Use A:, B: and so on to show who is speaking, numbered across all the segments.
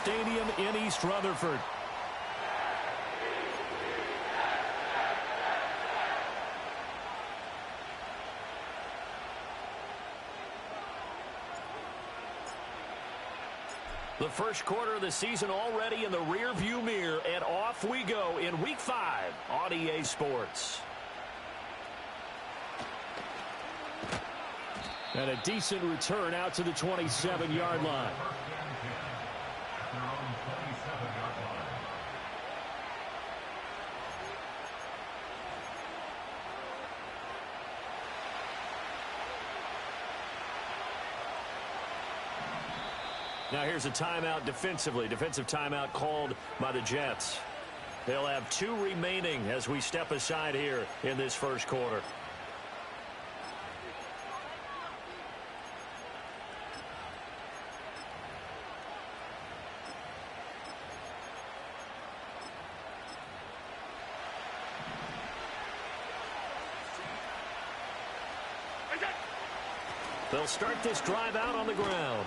A: Stadium in East Rutherford. The first quarter of the season already in the rearview mirror, and off we go in Week 5 on EA Sports. And a decent return out to the 27-yard line. Now here's a timeout defensively. Defensive timeout called by the Jets. They'll have 2 remaining as we step aside here in this first quarter. They'll start this drive out on the ground.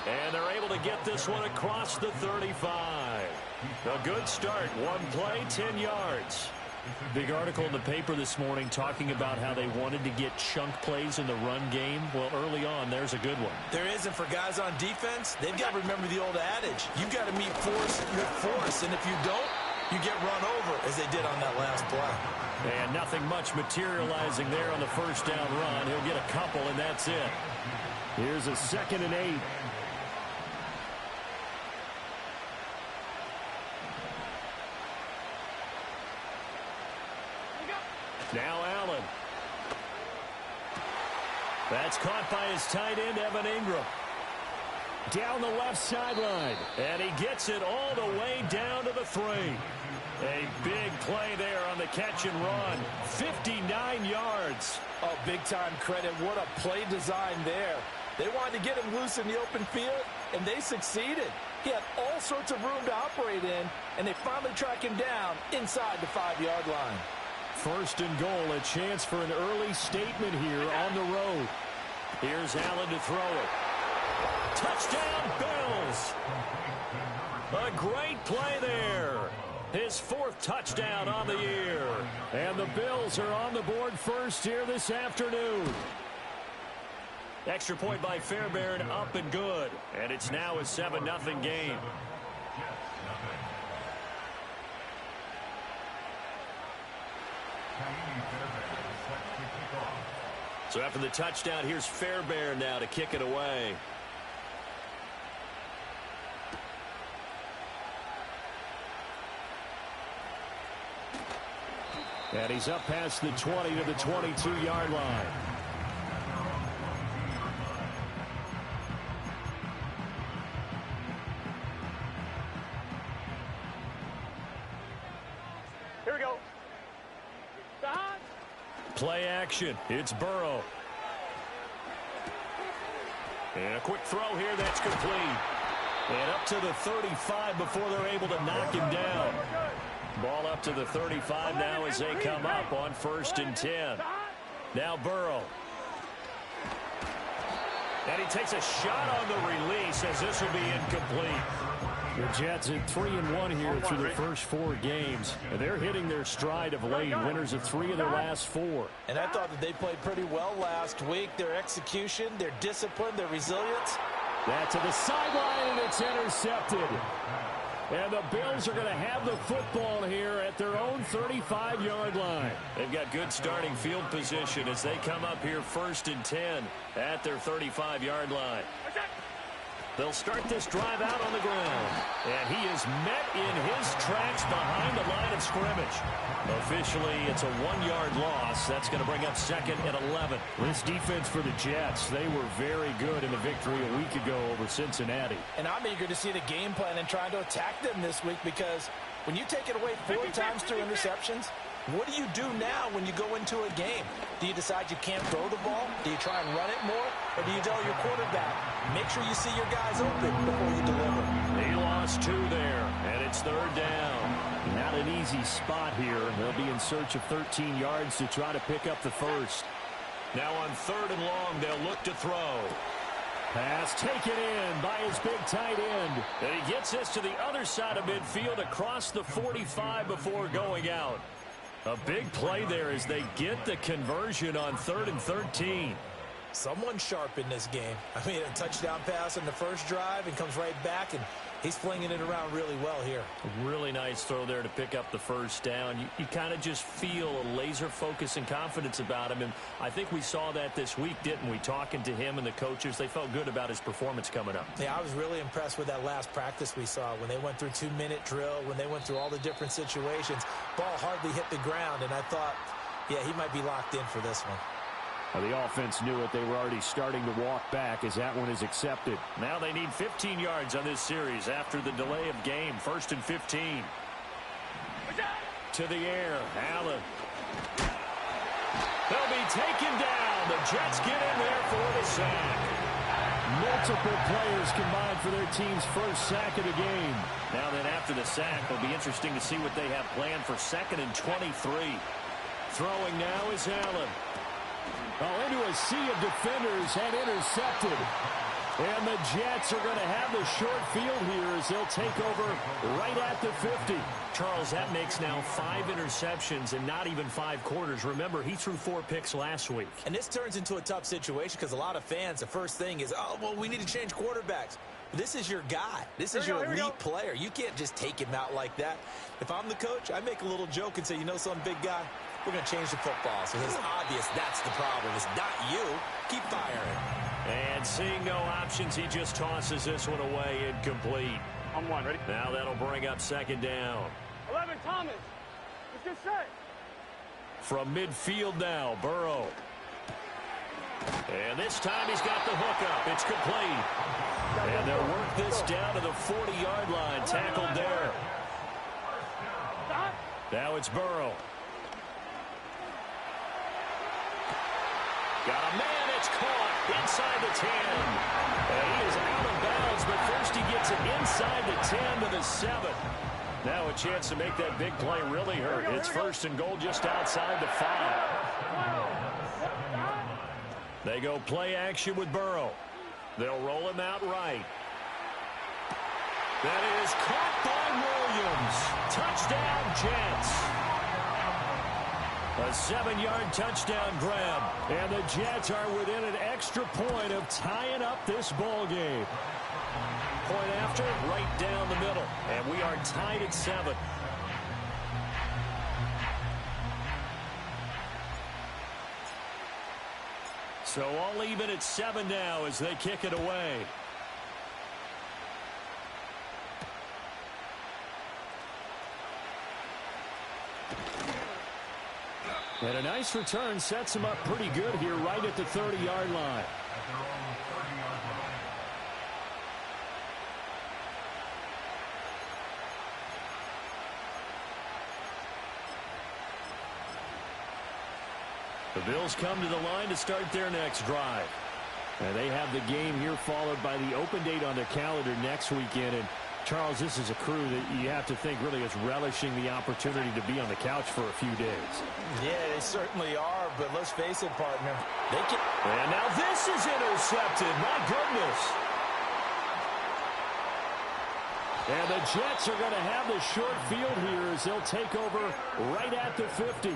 A: And they're able to get this one across the 35. A good start. One play, 10 yards. Big article in the paper this morning talking about how they wanted to get chunk plays in the run game. Well, early on, there's a good one.
B: There isn't for guys on defense. They've got to remember the old adage. You've got to meet force with force, and if you don't, you get run over, as they did on that last play.
A: And nothing much materializing there on the first down run. He'll get a couple, and that's it. Here's a 2nd and 8. Now Allen. That's caught by his tight end, Evan Ingram. Down the left sideline. And he gets it all the way down to the 3. A big play there on the catch and run. 59 yards.
B: Oh, big-time credit. What a play design there. They wanted to get him loose in the open field, and they succeeded. He had all sorts of room to operate in, and they finally track him down inside the 5-yard line.
A: 1st and goal, a chance for an early statement here on the road. Here's Allen to throw it. Touchdown, Bills! A great play there. His 4th touchdown on the year. And the Bills are on the board first here this afternoon. Extra point by Fairbairn, up and good. And it's now a 7-0 game. So after the touchdown, here's Fairbairn now to kick it away. And he's up past the 20 to the 22-yard line.
C: Here we go.
A: Play action. It's Burrow. And a quick throw here that's complete. And up to the 35 before they're able to knock him down. Ball up to the 35 now as they come up on 1st and 10. Now Burrow. And he takes a shot on the release as this will be incomplete. The Jets at 3-1 here through the first 4 games. And they're hitting their stride of late. Winners of 3 of their last 4.
B: And I thought that they played pretty well last week. Their execution, their discipline, their resilience.
A: That to the sideline, and it's intercepted. And the Bills are going to have the football here at their own 35-yard line. They've got good starting field position as they come up here 1st and 10 at their 35-yard line. They'll start this drive out on the ground. And he is met in his tracks behind the line of scrimmage. Officially, it's a 1-yard loss. That's going to bring up 2nd and 11. This defense for the Jets, they were very good in the victory a week ago over Cincinnati.
B: And I'm eager to see the game plan and trying to attack them this week, because when you take it away 4 times through interceptions, what do you do now when you go into a game? Do you decide you can't throw the ball? Do you try and run it more? Or do you tell your quarterback, make sure you see your guys open before you deliver?
A: He lost 2 there, and it's 3rd down. Not an easy spot here. They'll be in search of 13 yards to try to pick up the first. Now on 3rd and long, they'll look to throw. Pass taken in by his big tight end. And he gets this to the other side of midfield across the 45 before going out. A big play there as they get the conversion on 3rd and 13.
B: Someone sharp in this game. I mean, a touchdown pass on the first drive and comes right back, and he's flinging it around really well here.
A: Really nice throw there to pick up the first down. You kind of just feel a laser focus and confidence about him, and I think we saw that this week, didn't we? Talking to him and the coaches, they felt good about his performance coming up.
B: Yeah, I was really impressed with that last practice we saw when they went through 2-minute drill, when they went through all the different situations. Ball hardly hit the ground, and I thought, yeah, he might be locked in for this one.
A: Well, the offense knew it. They were already starting to walk back as that one is accepted. Now they need 15 yards on this series after the delay of game. 1st and 15. To the air. Allen. They'll be taken down. The Jets get in there for the sack. Multiple players combined for their team's first sack of the game. Now then, after the sack, it'll be interesting to see what they have planned for 2nd and 23. Throwing now is Allen. Into a sea of defenders and intercepted. And the Jets are going to have the short field here as they'll take over right at the 50. Charles, that makes now 5 interceptions and not even 5 quarters. Remember, he threw 4 picks last week.
B: And this turns into a tough situation because a lot of fans, the first thing is, oh, well, we need to change quarterbacks. This is your guy. This is your elite player. You can't just take him out like that. If I'm the coach, I make a little joke and say, you know something, big guy? We're going to change the football. So it's obvious that's the problem. It's not you. Keep firing.
A: And seeing no options, he just tosses this one away, incomplete.
C: I'm one, ready?
A: Now that'll bring up 2nd down.
C: 11, Thomas. It's just set.
A: From midfield now, Burrow. And this time he's got the hookup. It's complete. And they'll work this down to the 40-yard line. Tackled there. Now it's Burrow. Got a man, it's caught inside the 10. And he is out of bounds, but first he gets it inside the 10 to the 7. Now a chance to make that big play really hurt. It's 1st and goal just outside the 5. They go play action with Burrow. They'll roll him out right. That is caught by Williams. Touchdown, Jets. A 7-yard touchdown grab. And the Jets are within an extra point of tying up this ball game. Point after, right down the middle. And we are tied at 7. So all even at 7 now as they kick it away. And a nice return sets him up pretty good here right at the 30-yard line. The Bills come to the line to start their next drive. And they have the game here followed by the open date on their calendar next weekend. And Charles, this is a crew that you have to think really is relishing the opportunity to be on the couch for a few days.
B: Yeah, they certainly are, but let's face it, partner. They can.
A: And now this is intercepted. My goodness. And the Jets are going to have the short field here as they'll take over right at the 50.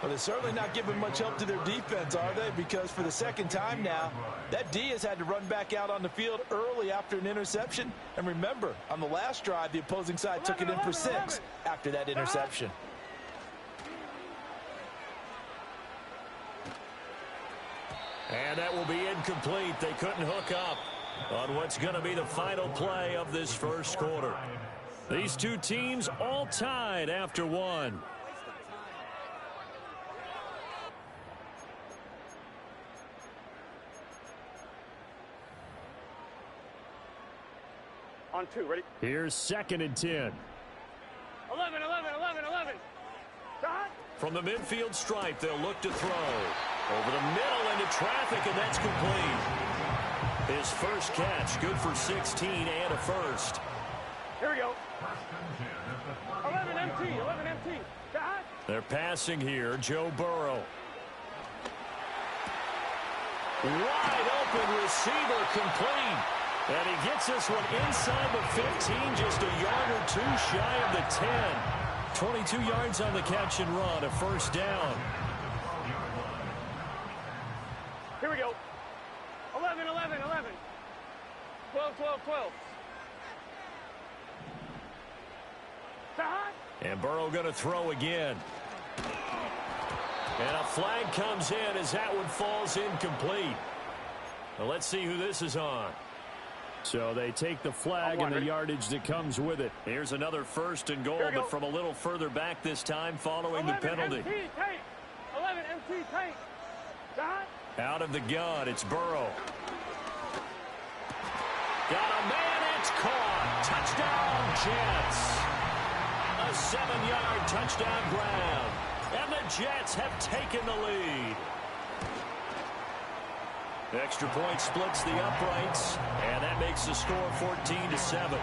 B: Well, they're certainly not giving much help to their defense, are they? Because for the second time now, that D has had to run back out on the field early after an interception. And remember, on the last drive, the opposing side took it in for 6 after that interception.
A: And that will be incomplete. They couldn't hook up on what's going to be the final play of this first quarter. These two teams all tied after 1.
C: On 2, ready?
A: Here's 2nd and 10.
C: 11, 11, 11, 11. Shot.
A: From the midfield stripe, they'll look to throw. Over the middle into traffic, and that's complete. His first catch, good for 16 and a first.
C: Here we go. 11 MT, 11 MT. Shot.
A: They're passing here, Joe Burrow. Wide open receiver complete. And he gets this one inside the 15, just a yard or two shy of the 10. 22 yards on the catch and run, a first down.
C: Here we go. 11, 11, 11. 12, 12, 12.
A: And Burrow going to throw again. And a flag comes in as that one falls incomplete. Well, let's see who this is on. So they take the flag and the yardage that comes with it. Here's another first and goal, but from a little further back this time following the penalty.
C: 11 MT tank.
A: Out of the gun, it's Burrow. Got a man, it's caught. Touchdown, Jets. A 7-yard touchdown grab. And the Jets have taken the lead. The extra point splits the uprights, and that makes the score 14-7.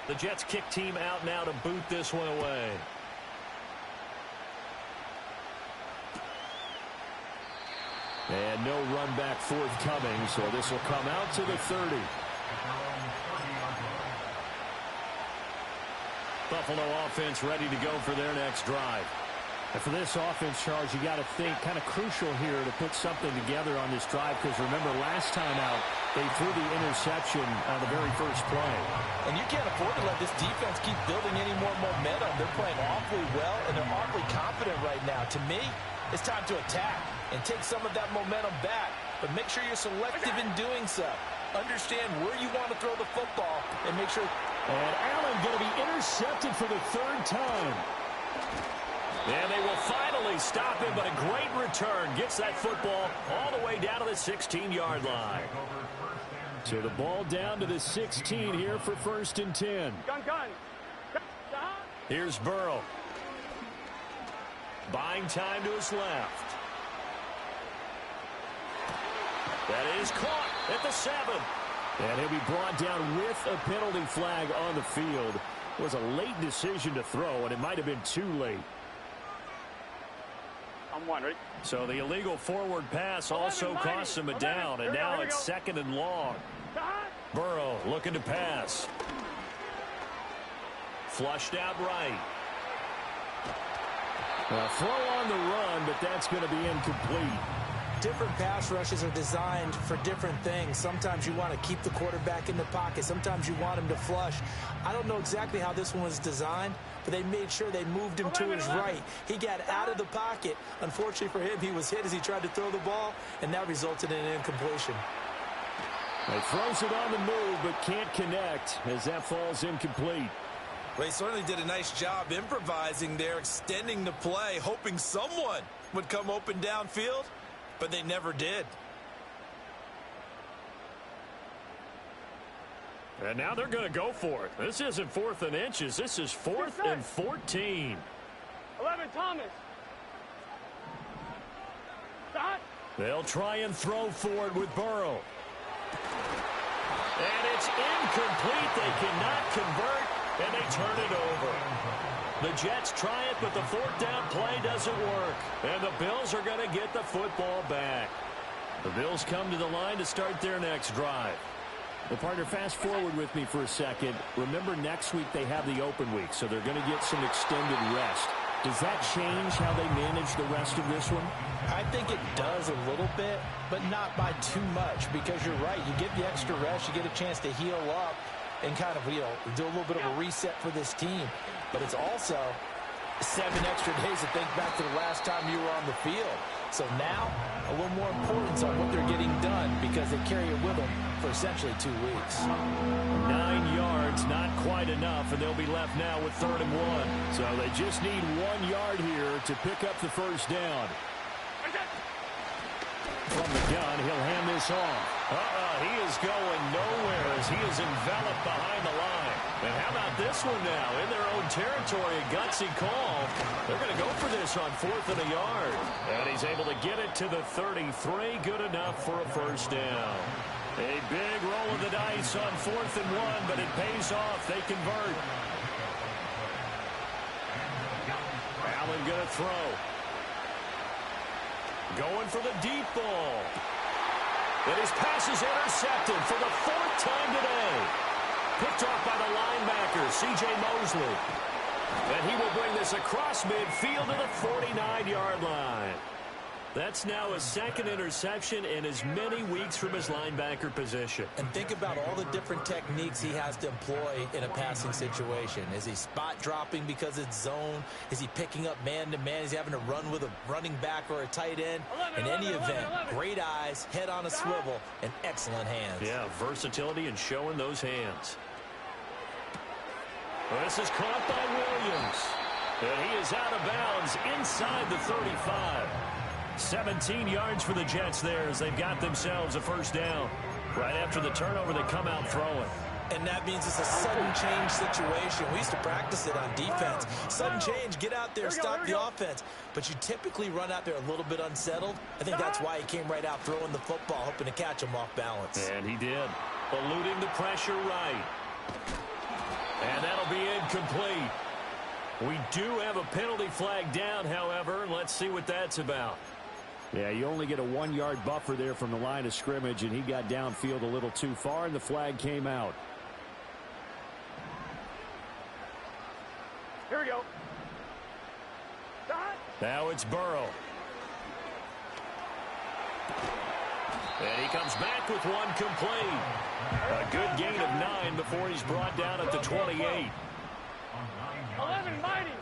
A: The Jets kick team out now to boot this one away. And no run back forthcoming, so this will come out to the 30. Buffalo offense ready to go for their next drive.
D: And for this offense, Charles, you got to think kind of crucial here to put something together on this drive, because remember last time out they threw the interception on the very first play.
B: And you can't afford to let this defense keep building any more momentum. They're playing awfully well, and they're awfully confident right now. To me, it's time to attack and take some of that momentum back, but make sure you're selective in doing so. Understand where you want to throw the football and make sure.
A: And Allen going to be intercepted for the third time. And they will finally stop him, but a great return gets that football all the way down to the 16-yard line. So the ball down to the 16 here for 1st and 10.
C: Gun.
A: Here's Burrow. Buying time to his left. That is caught at the 7. And he'll be brought down with a penalty flag on the field. It was a late decision to throw, and it might have been too late.
C: I'm one, ready?
A: So the illegal forward pass also costs him a down, and now it's 2nd and long. Burrow looking to pass. Flushed out right. Throw on the run, but that's going to be incomplete.
B: Different pass rushes are designed for different things. Sometimes you want to keep the quarterback in the pocket. Sometimes you want him to flush. I don't know exactly how this one was designed, but they made sure they moved him to his right. He got out of the pocket. Unfortunately for him, he was hit as he tried to throw the ball, and that resulted in an incompletion.
A: He throws it on the move, but can't connect as that falls incomplete.
E: Well, he certainly did a nice job improvising there, extending the play, hoping someone would come open downfield, but they never did.
A: And now they're going to go for it. This isn't 4th and inches. This is 4th and 14.
C: 11, Thomas. Stop.
A: They'll try and throw for it with Burrow. And it's incomplete. They cannot convert, and they turn it over. The Jets try it, but the 4th down play doesn't work. And the Bills are going to get the football back. The Bills come to the line to start their next drive.
D: Well, partner, fast forward with me for a second. Remember, next week they have the open week, so they're going to get some extended rest. Does that change how they manage the rest of this one?
B: I think it does a little bit, but not by too much, because you're right. You get the extra rest. You get a chance to heal up and kind of, do a little bit of a reset for this team. But it's also 7 extra days to think back to the last time you were on the field. So now, a little more importance on what they're getting done, because they carry it with them for essentially 2 weeks.
A: 9 yards, not quite enough, and they'll be left now with 3rd and 1. So they just need 1 yard here to pick up the first down. From the gun, he'll hand this off. He is going nowhere as he is enveloped behind the line. And how about this one now? In their own territory, a gutsy call. They're going to go for this on 4th and a yard. And he's able to get it to the 33. Good enough for a first down. A big roll of the dice on 4th and 1, but it pays off. They convert. Allen going to throw. Going for the deep ball. And his pass is intercepted for the 4th time today. Picked off by the linebacker, C.J. Mosley. And he will bring this across midfield to the 49-yard line. That's now his 2nd interception in as many weeks from his linebacker position.
B: And think about all the different techniques he has to employ in a passing situation. Is he spot dropping because it's zone? Is he picking up man-to-man? Is he having to run with a running back or a tight end? In any event, great eyes, head on a swivel, and excellent hands.
A: Yeah, versatility and showing those hands. Well, this is caught by Williams. And he is out of bounds inside the 35. 17 yards for the Jets there as they've got themselves a first down. Right after the turnover, they come out throwing.
B: And that means it's a sudden change situation. We used to practice it on defense. Sudden change, get out there, stop the offense. But you typically run out there a little bit unsettled. I think that's why he came right out throwing the football, hoping to catch him off balance.
A: And he did. Eluding the pressure right. And that'll be incomplete. We do have a penalty flag down, however. Let's see what that's about.
D: Yeah, you only get a 1-yard buffer there from the line of scrimmage, and he got downfield a little too far, and the flag came out.
C: Here we go.
A: Now it's Burrow. And he comes back with one complete. A good gain of 9 before he's brought down at the 28.
C: 11, mighty.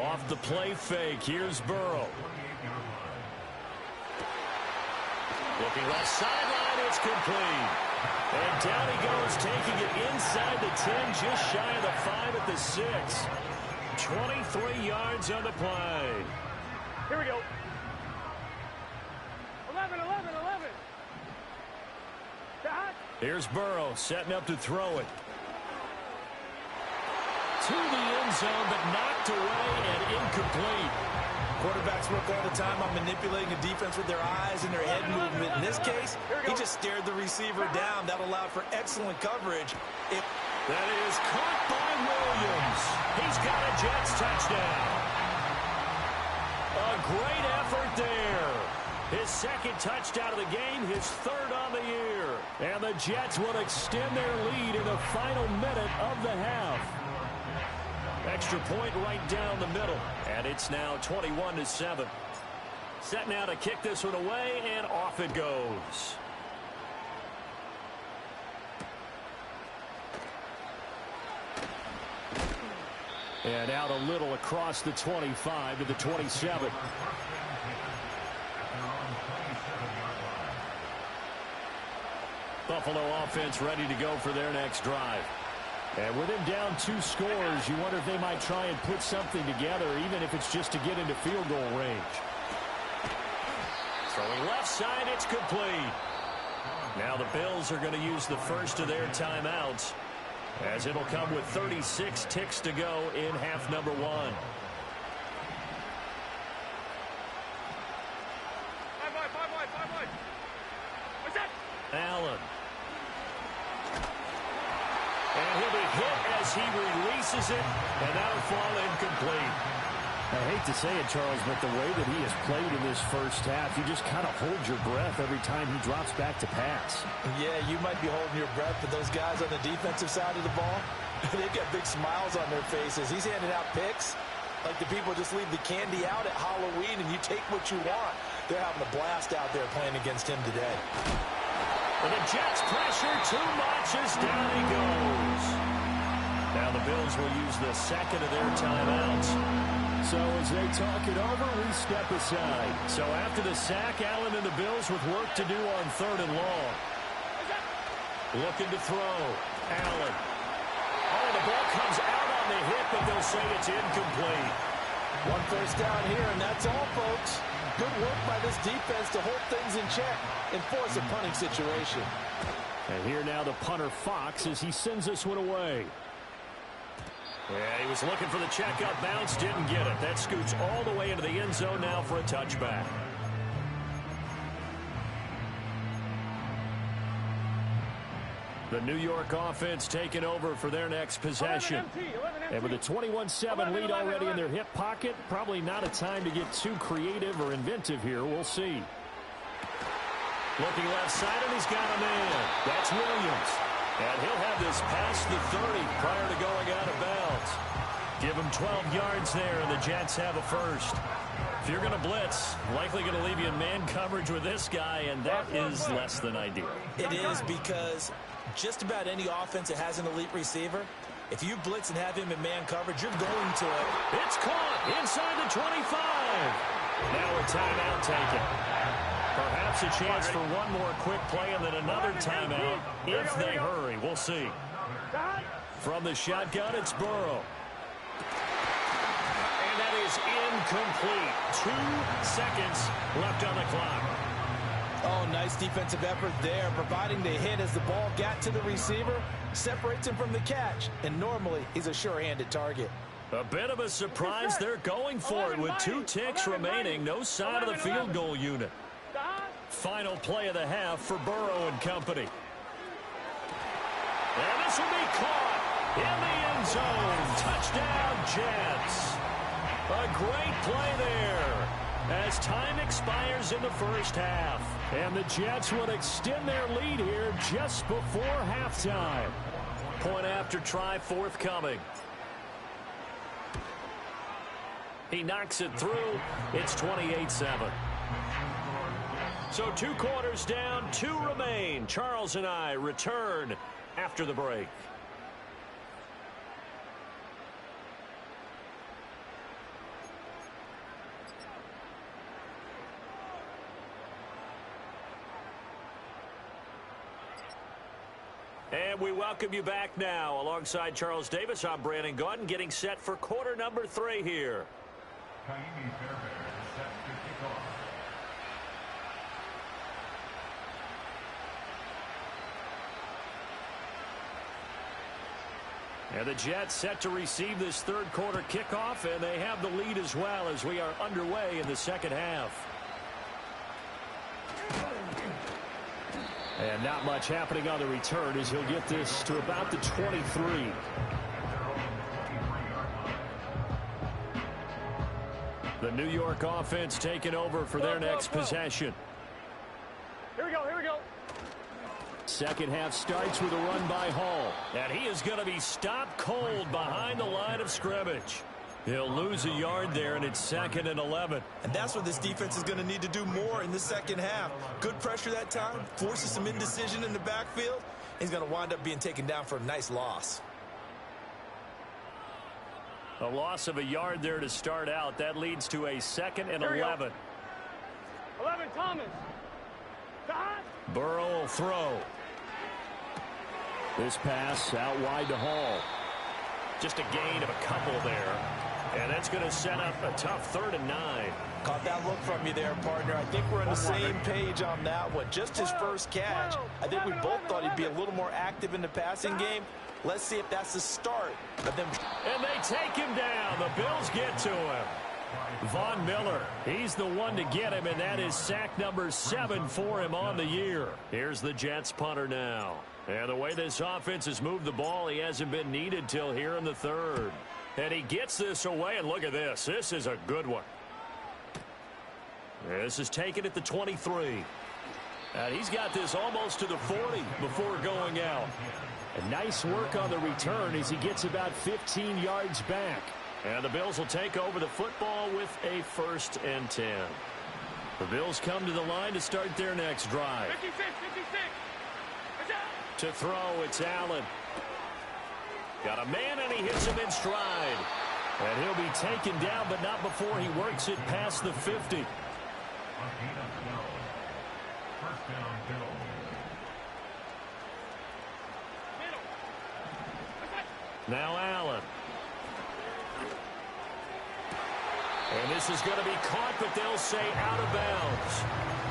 A: Off the play fake, here's Burrow. Looking left sideline, it's complete. And down he goes, taking it inside the 10, just shy of the 5 at the 6. 23 yards on the play.
C: Here we go. 11.
A: Here's Burrow setting up to throw it. To the end zone, but knocked away and incomplete.
B: Quarterbacks work all the time on manipulating the defense with their eyes and their head movement. In this case, he just stared the receiver down. That allowed for excellent coverage.
A: That is caught by Williams. He's got a Jets touchdown. A great effort there. His 2nd touchdown of the game, his 3rd on the year. And the Jets will extend their lead in the final minute of the half. Extra point right down the middle. And it's now 21-7. Set now to kick this one away, and off it goes. And out a little across the 25 to the 27. Buffalo offense ready to go for their next drive. And with him down 2 scores, you wonder if they might try and put something together, even if it's just to get into field goal range. Throwing left side, it's complete. Now the Bills are going to use the first of their timeouts, as it'll come with 36 ticks to go in half number 1.
C: 5 wide. What's that?
A: Allen. And he'll be hit as he releases it, and that'll fall incomplete.
D: I hate to say it, Charles, but the way that he has played in this first half, you just kind of hold your breath every time he drops back to pass.
B: Yeah, you might be holding your breath, but those guys on the defensive side of the ball, they've got big smiles on their faces. He's handing out picks like the people just leave the candy out at Halloween and you take what you want. They're having a blast out there playing against him today.
A: And the Jets pressure too much as down he goes. Now the Bills will use the 2nd of their timeouts.
D: So as they talk it over, we step aside.
A: So after the sack, Allen and the Bills with work to do on 3rd and long. Looking to throw. Allen. Oh, the ball comes out on the hit, but they'll say it's incomplete.
B: 1 first down here, and that's all, folks. Good work by this defense to hold things in check and force a punting situation.
D: And here now the punter Fox as he sends this one away.
A: Yeah, he was looking for the checkup bounce, didn't get it. That scoots all the way into the end zone now for a touchback. The New York offense taking over for their next possession.
C: 11
A: And with a 21-7 lead already in their hip pocket, probably not a time to get too creative or inventive here. We'll see. Looking left side, and he's got a man. That's Williams. And he'll have this past the 30 prior to going out of bounds. Give him 12 yards there, and the Jets have a first. If you're going to blitz, likely going to leave you in man coverage with this guy, and that is less than ideal.
E: It is, because just about any offense that has an elite receiver, if you blitz and have him in man coverage, you're going to it.
A: It's caught inside the 25. Now a timeout taken. Perhaps a chance for one more quick play and then another timeout if they hurry. We'll see. From the shotgun, it's Burrow. And that is incomplete. 2 seconds left on the clock.
B: Oh, nice defensive effort there, providing the hit as the ball got to the receiver, separates him from the catch, and normally he's a sure-handed target.
A: A bit of a surprise. They're going for it with 2 ticks remaining. No sign of the field goal unit. Final play of the half for Burrow and company. And this will be caught in the end zone. Touchdown, Jets. A great play there as time expires in the first half. And the Jets would extend their lead here just before halftime. Point after try forthcoming. He knocks it through. It's 28-7. So 2 quarters down, 2 remain. Charles and I return after the break. And we welcome you back now. Alongside Charles Davis, I'm Brandon Gaudin, getting set for quarter number 3 here.
F: Ka'imi Fairbairn is set to kick off.
A: And the Jets set to receive this third quarter kickoff, and they have the lead as well as we are underway in the second half. And not much happening on the return as he'll get this to about the 23. The New York offense taking over for their next possession.
C: Here we go, here we go.
A: Second half starts with a run by Hall. And he is going to be stopped cold behind the line of scrimmage. He'll lose a yard there, and it's 2nd and 11.
E: And that's what this defense is going to need to do more in the second half. Good pressure that time, forces some indecision in the backfield. He's going to wind up being taken down for a nice loss.
A: A loss of a yard there to start out. That leads to a 2nd and 11.
C: 11, Thomas.
A: Burrow will throw. This pass out wide to Hall. Just a gain of a couple there. And that's going to set up a tough 3rd and 9.
B: Caught that look from you there, partner. I think we're on the same page on that one. Just his first catch. I think we both thought he'd be a little more active in the passing game. Let's see if that's the start. But then,
A: and they take him down. The Bills get to him. Von Miller, he's the one to get him, and that is sack number 7 for him on the year. Here's the Jets punter now. And the way this offense has moved the ball, he hasn't been needed till here in the 3rd. And he gets this away, and look at this. This is a good one. This is taken at the 23. And he's got this almost to the 40 before going out. And nice work on the return as he gets about 15 yards back. And the Bills will take over the football with a 1st and 10. The Bills come to the line to start their next drive.
C: 56.
A: To throw, it's Allen. Got a man, and he hits him in stride. And he'll be taken down, but not before he works it past the 50.
F: First down, Bills.
A: Now Allen. And this is going to be caught, but they'll say out of bounds.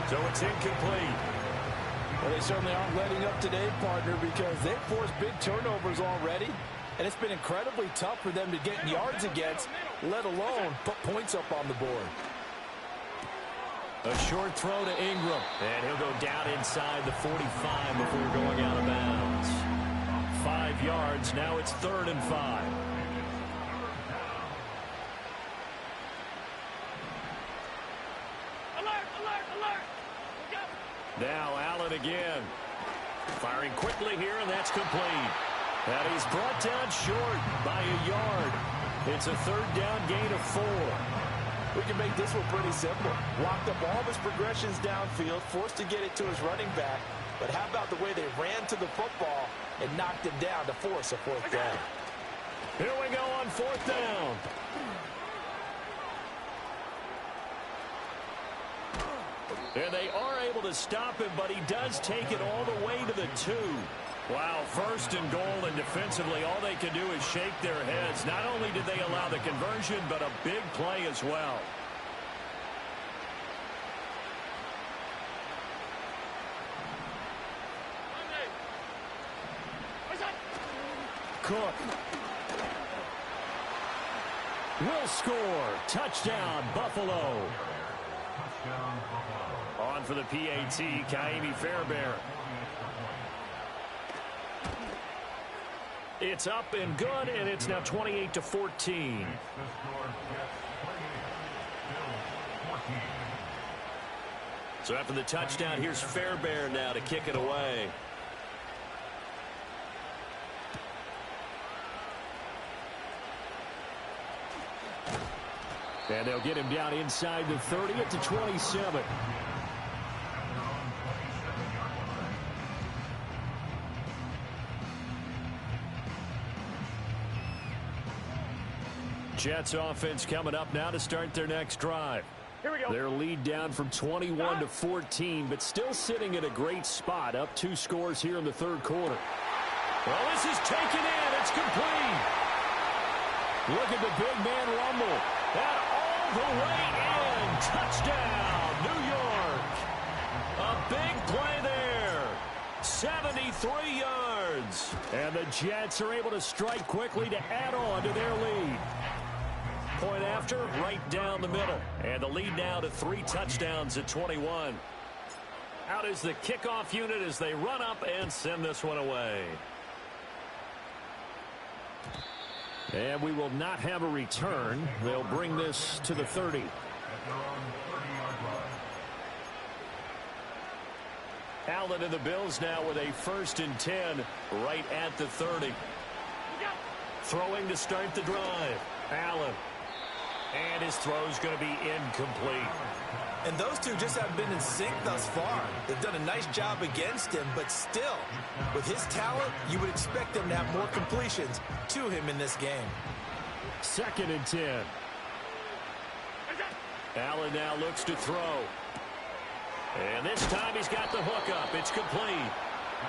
A: So it's incomplete.
B: well, they certainly aren't letting up today, partner, because they've forced big turnovers already. And it's been incredibly tough for them to get yards against, let alone put points up on the board.
A: A short throw to Ingram. And he'll go down inside the 45 before going out of bounds. 5 yards. Now it's 3rd and 5.
C: Alert, alert, alert. Go.
A: Now Allen again. Firing quickly here, and that's complete. And he's brought down short by a yard. It's a 3rd down gain of 4.
B: We can make this one pretty simple. Locked up all of his progressions downfield, forced to get it to his running back. But how about the way they ran to the football and knocked him down to force a 4th down?
A: Here we go on 4th down. And they are able to stop him, but he does take it all the way to the 2. Wow, 1st and goal, and defensively all they can do is shake their heads. Not only did they allow the conversion, but a big play as well. Cook will score. Touchdown, Buffalo. On for the PAT, Ka'imi Fairbairn. It's up and good, and it's now 28-14. So after the touchdown, here's Fairbairn now to kick it away. And they'll get him down inside the 30 at the 27. Jets offense coming up now to start their next drive.
C: Here we go.
A: Their lead down from 21-14, but still sitting at a great spot, up 2 scores here in the 3rd quarter. Well, this is taken in. It's complete. Look at the big man rumble. And all the way in. Touchdown, New York. A big play there. 73 yards. And the Jets are able to strike quickly to add on to their lead. Point after, right down the middle. And the lead now to 3 touchdowns at 21. Out is the kickoff unit as they run up and send this one away. And we will not have a return. They'll bring this to the 30. Allen and the Bills now with a 1st and 10 right at the 30. Throwing to start the drive. Allen. And his throw's going to be incomplete.
E: And those two just haven't been in sync thus far. They've done a nice job against him, but still, with his talent, you would expect them to have more completions to him in this game.
A: 2nd and 10. Allen now looks to throw. And this time he's got the hook up. It's complete.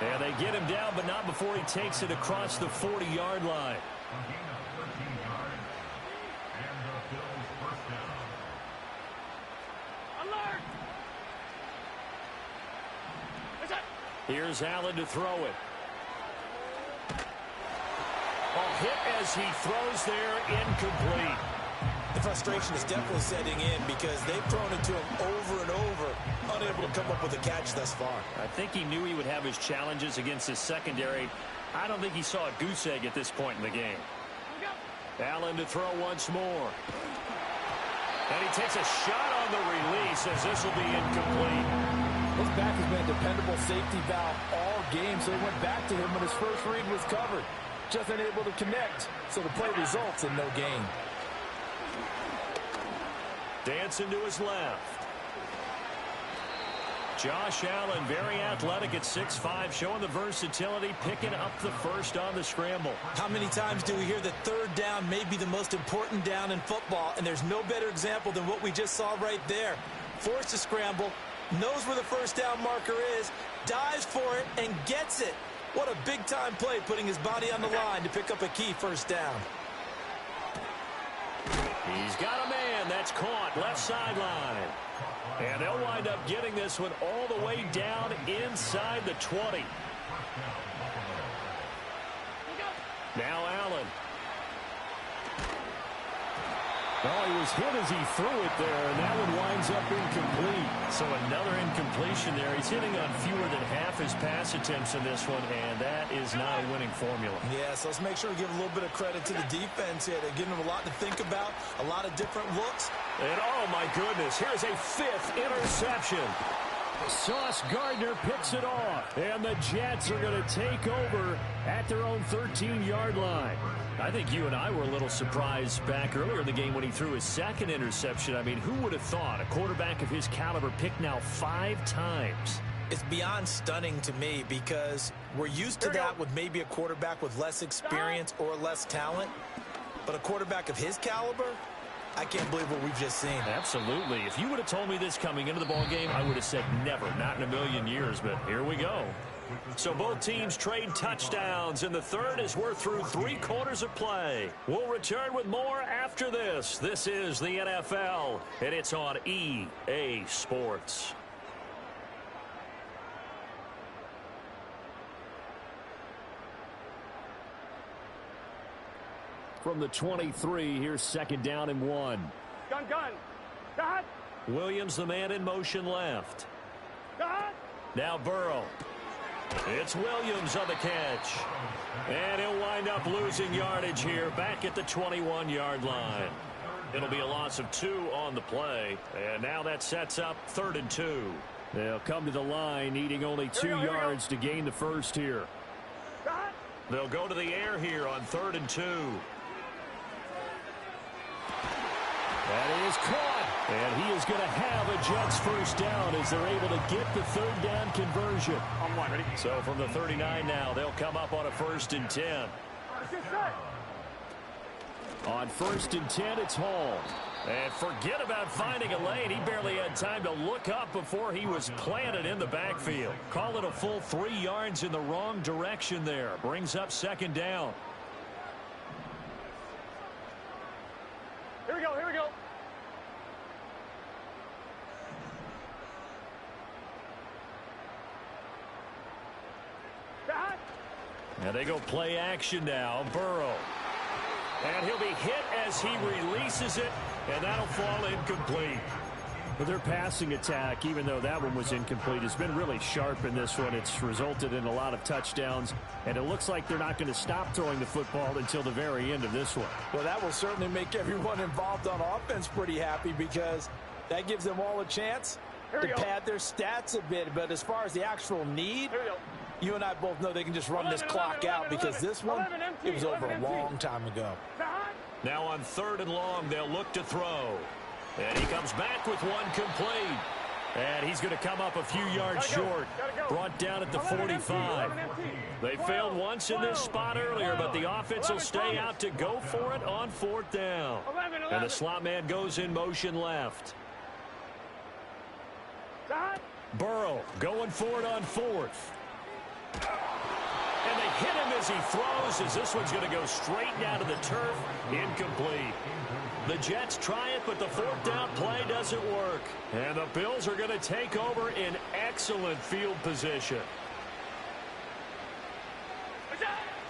A: And they get him down, but not before he takes it across the 40-yard line. Here's Allen to throw it. A hit as he throws there, incomplete.
E: The frustration is definitely setting in because they've thrown it to him over and over, unable to come up with a catch thus far.
A: I think he knew he would have his challenges against his secondary. I don't think he saw a goose egg at this point in the game. Allen to throw once more. And he takes a shot on the release as this will be incomplete.
B: His back has been a dependable safety valve all game, so he went back to him when his first read was covered. Just unable to connect, so the play results in no gain.
A: Dancing to his left. Josh Allen, very athletic at 6'5", showing the versatility, picking up the 1st on the scramble.
E: How many times do we hear that 3rd down may be the most important down in football, and there's no better example than what we just saw right there. Forced to scramble, knows where the 1st down marker is, dives for it, and gets it. What a big-time play, putting his body on the line to pick up a key 1st down.
A: He's got a man that's caught left sideline. And they'll wind up getting this one all the way down inside the 20. Now Allen.
D: Oh, he was hit as he threw it there, and that one winds up incomplete.
A: So another incompletion there. He's hitting on fewer than half his pass attempts in this one, and that is not a winning formula.
E: Yeah, so let's make sure we give a little bit of credit to the defense here. They're giving them a lot to think about, a lot of different looks.
A: And oh my goodness, here's a 5th interception.
D: Sauce Gardner picks it off, and the Jets are going to take over at their own 13-yard line.
A: I think you and I were a little surprised back earlier in the game when he threw his 2nd interception. I mean, who would have thought a quarterback of his caliber picked now 5 times?
E: It's beyond stunning to me because we're used to that with maybe a quarterback with less experience or less talent. But a quarterback of his caliber, I can't believe what we've just seen.
A: Absolutely. If you would have told me this coming into the ball game, I would have said never, not in a million years, but here we go. So both teams trade touchdowns in the third as we're through 3 quarters of play. We'll return with more after this. This is the NFL, and it's on EA Sports.
D: From the 23, here's 2nd down and 1.
C: Gun. Got.
A: Williams, the man in motion left.
C: Got.
A: Now Burrow. It's Williams on the catch. And he'll wind up losing yardage here back at the 21-yard line. It'll be a loss of 2 on the play. And now that sets up 3rd and 2.
D: They'll come to the line, needing only 2 yards to gain the first here.
C: Got.
A: They'll go to the air here on 3rd and 2.
D: That is caught. And he is going to have a Jets first down as they're able to get the 3rd down conversion.
C: On 1, ready?
A: So from the 39 now, they'll come up on a 1st and 10.
D: On 1st and 10, it's Hall.
A: And forget about finding a lane. He barely had time to look up before he was planted in the backfield. Call it a full 3 yards in the wrong direction there. Brings up 2nd down.
C: Here we go. Got.
A: And they go play action now. Burrow. And he'll be hit as he releases it, and that'll fall incomplete.
D: But their passing attack, even though that one was incomplete, has been really sharp in this one. It's resulted in a lot of touchdowns, and it looks like they're not going to stop throwing the football until the very end of this one.
E: Well, that will certainly make everyone involved on offense pretty happy because that gives them all a chance to pad their stats a bit. But as far as the actual need, you and I both know they can just run this clock out because this one, it was over a long time ago.
A: Now on 3rd and long, they'll look to throw. And he comes back with one complete. And he's going to come up a few yards short. Brought down at the 45. They failed once in this spot earlier, but the offense will stay out to go for it on 4th down. And the slot man goes in motion left. Burrow going for it on 4th. And they hit him as he throws, as this one's going to go straight down to the turf. Incomplete. The Jets try it, but the 4th down play doesn't work. And the Bills are going to take over in excellent field position.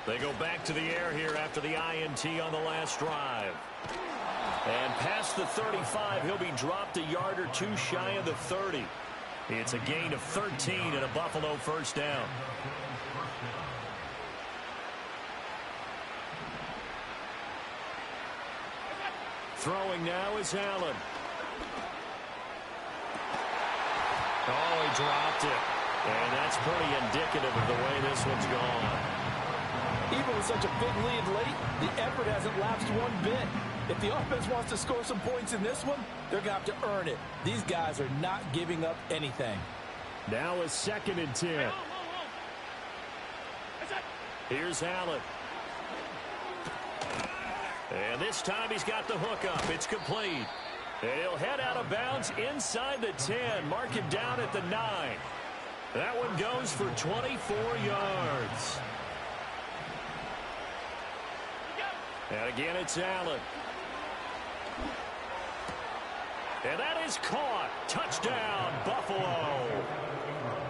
A: They go back to the air here after the INT on the last drive. And past the 35, he'll be dropped a yard or 2 shy of the 30. It's a gain of 13 and a Buffalo first down. Throwing now is Allen. Oh, he dropped it. And that's pretty indicative of the way this one's gone.
E: Even with such a big lead late, the effort hasn't lapsed one bit. If the offense wants to score some points in this one, they're going to have to earn it. These guys are not giving up anything.
D: Now a 2nd and 10.
A: Here's Allen. And this time he's got the hook up. It's complete. And he'll head out of bounds inside the 10. Mark him down at the 9. That one goes for 24 yards. And again, it's Allen. And that is caught. Touchdown, Buffalo.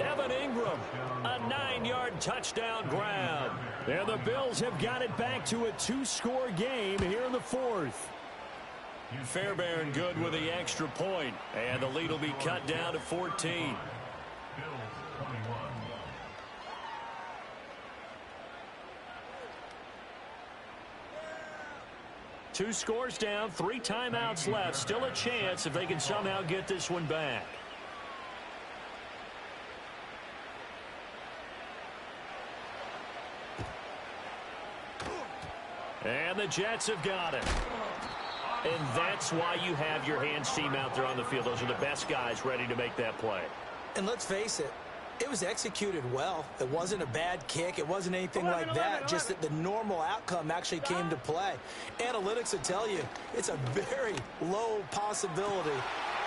A: Evan Ingram, a 9-yard touchdown grab. And the Bills have got it back to a 2-score game here in the 4th. Fairbairn good with the extra point, and the lead will be cut down to 14.
F: Bills 21.
A: Two scores down, 3 timeouts left. Still a chance if they can somehow get this one back. And the Jets have got it. And that's why you have your hands team out there on the field. Those are the best guys ready to make that play.
E: And let's face it, it was executed well. It wasn't a bad kick. It wasn't anything like that. Just that the normal outcome actually came to play. Analytics will tell you it's a very low possibility.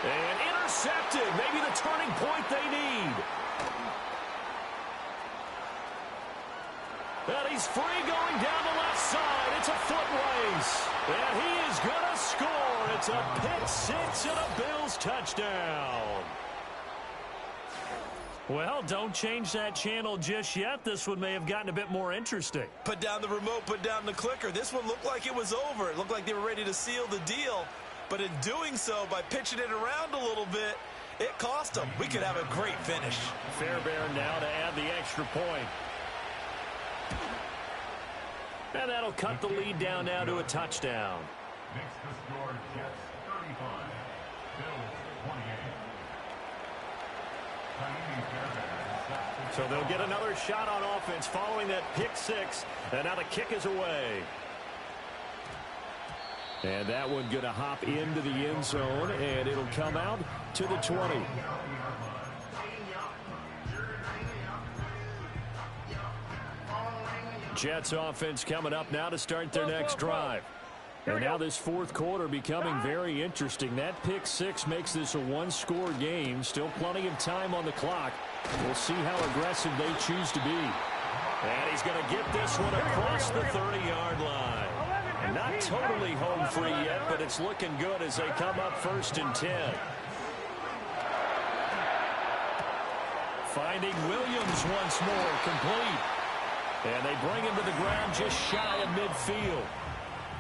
A: And intercepted. Maybe the turning point they need. And he's free going down the left side. It's a foot race. And he is going to score. It's a pick six and a Bills touchdown. Well, don't change that channel just yet. This one may have gotten a bit more interesting.
B: Put down the remote, put down the clicker. This one looked like it was over. It looked like they were ready to seal the deal. But in doing so, by pitching it around a little bit, it cost them. We could have a great finish.
A: Fairbairn now to add the extra point. And that'll cut the lead down now to a touchdown.
F: Makes the score Jets 35. Bills 28.
A: So they'll get another shot on offense following that pick six. And now the kick is away. And that one going to hop into the end zone, and it'll come out to the 20. Jets offense coming up now to start their next drive. And now this fourth quarter becoming very interesting. That pick six makes this a one-score game. Still plenty of time on the clock. We'll see how aggressive they choose to be. And he's going to get this one across the 30-yard line. And not totally home free yet, but it's looking good as they come up 1st and 10. Finding Williams once more, complete. And they bring him to the ground just shy of midfield.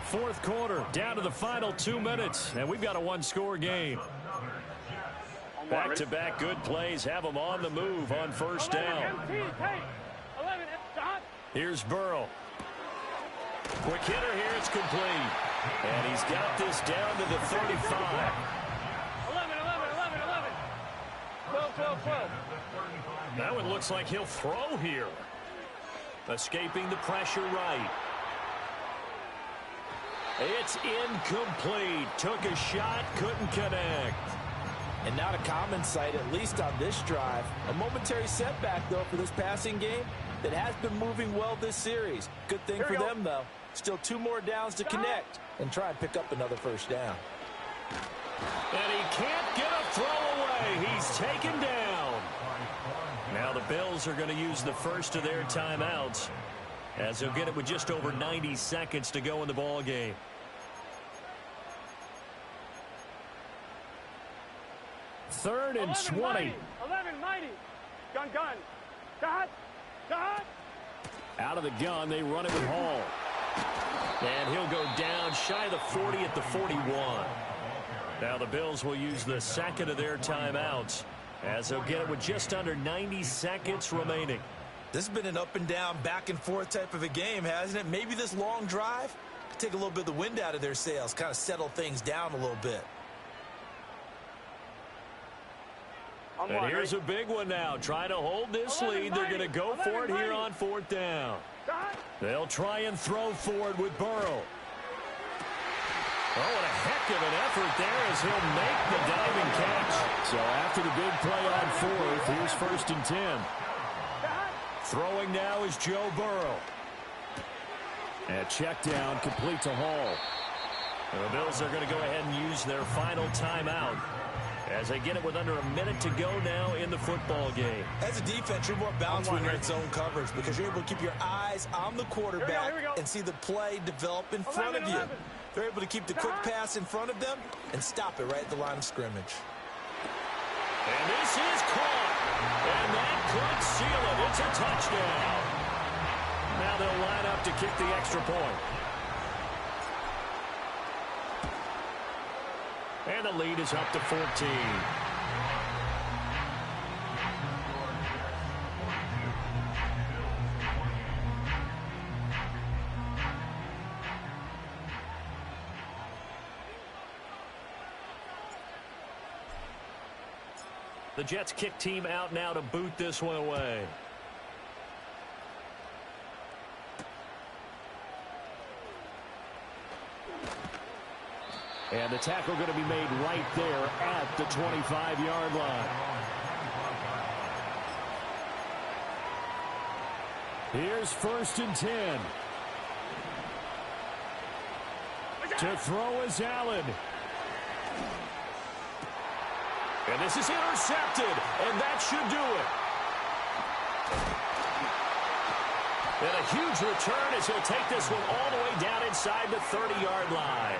A: Fourth quarter, down to the final 2 minutes, and we've got a one-score game. Back-to-back good plays have them on the move on first down. Here's Burrow. Quick hitter here, it's complete. And he's got this down to the 35.
C: 12.
A: That one looks like he'll throw here. Escaping the pressure right. It's incomplete. Took a shot, couldn't connect.
B: And not a common sight, at least on this drive. A momentary setback, though, for this passing game that has been moving well this series. Good thing for them, though. Still 2 more downs to connect and try and pick up another first down.
A: And he can't get a throw away. He's taken down. Now the Bills are going to use the first of their timeouts, as they'll get it with just over 90 seconds to go in the ball game. Third and 20.
C: 11, mighty. Gun. Dot.
A: Out of the gun, they run it with Hall. And he'll go down shy of the 40 at the 41. Now the Bills will use the second of their timeouts, as they'll get it with just under 90 seconds remaining.
B: This has been an up and down, back and forth type of a game, hasn't it? Maybe this long drive could take a little bit of the wind out of their sails, kind of settle things down a little bit.
A: And here's a big one now. Trying to hold this lead. They're going to go for it here on 4th down. They'll try and throw forward with Burrow. Oh, what a heck of an effort there as he'll make the diving catch. So after the big play on 4th, here's 1st and 10. Throwing now is Joe Burrow. And check down, complete to Hall. And the Bills are going to go ahead and use their final timeout, as they get it with under a minute to go now in the football game.
B: As a defense, you're more balanced when you're in zone coverage because you're able to keep your eyes on the quarterback and see the play develop in front of you. They're able to keep the quick pass in front of them and stop it right at the line of scrimmage.
A: And this is caught. And that could seal it. It's a touchdown. Now they'll line up to kick the extra point. And the lead is up to 14. The Jets kick team out now to boot this one away. And the tackle going to be made right there at the 25-yard line. Here's 1st and 10. To throw is Allen. And this is intercepted, and that should do it. And a huge return as he'll take this one all the way down inside the 30-yard line.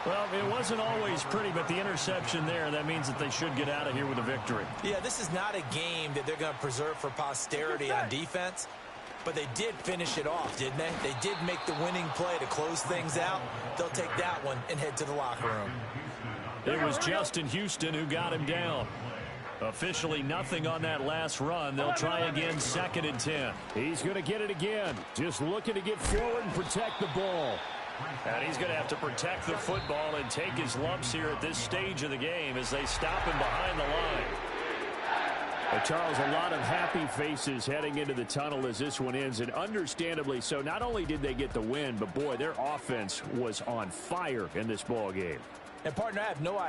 D: Well, it wasn't always pretty, but the interception there, that means that they should get out of here with a victory.
B: Yeah, this is not a game that they're going to preserve for posterity on defense, but they did finish it off, didn't they? They did make the winning play to close things out. They'll take that one and head to the locker room.
A: It was Justin Houston who got him down. Officially nothing on that last run. They'll try again, 2nd and 10.
D: He's going to get it again. Just looking to get forward and protect the ball.
A: And he's going to have to protect the football and take his lumps here at this stage of the game as they stop him behind the line.
D: Charles, a lot of happy faces heading into the tunnel as this one ends, and understandably so. Not only did they get the win, but boy, their offense was on fire in this ball game.
B: And partner, I have no idea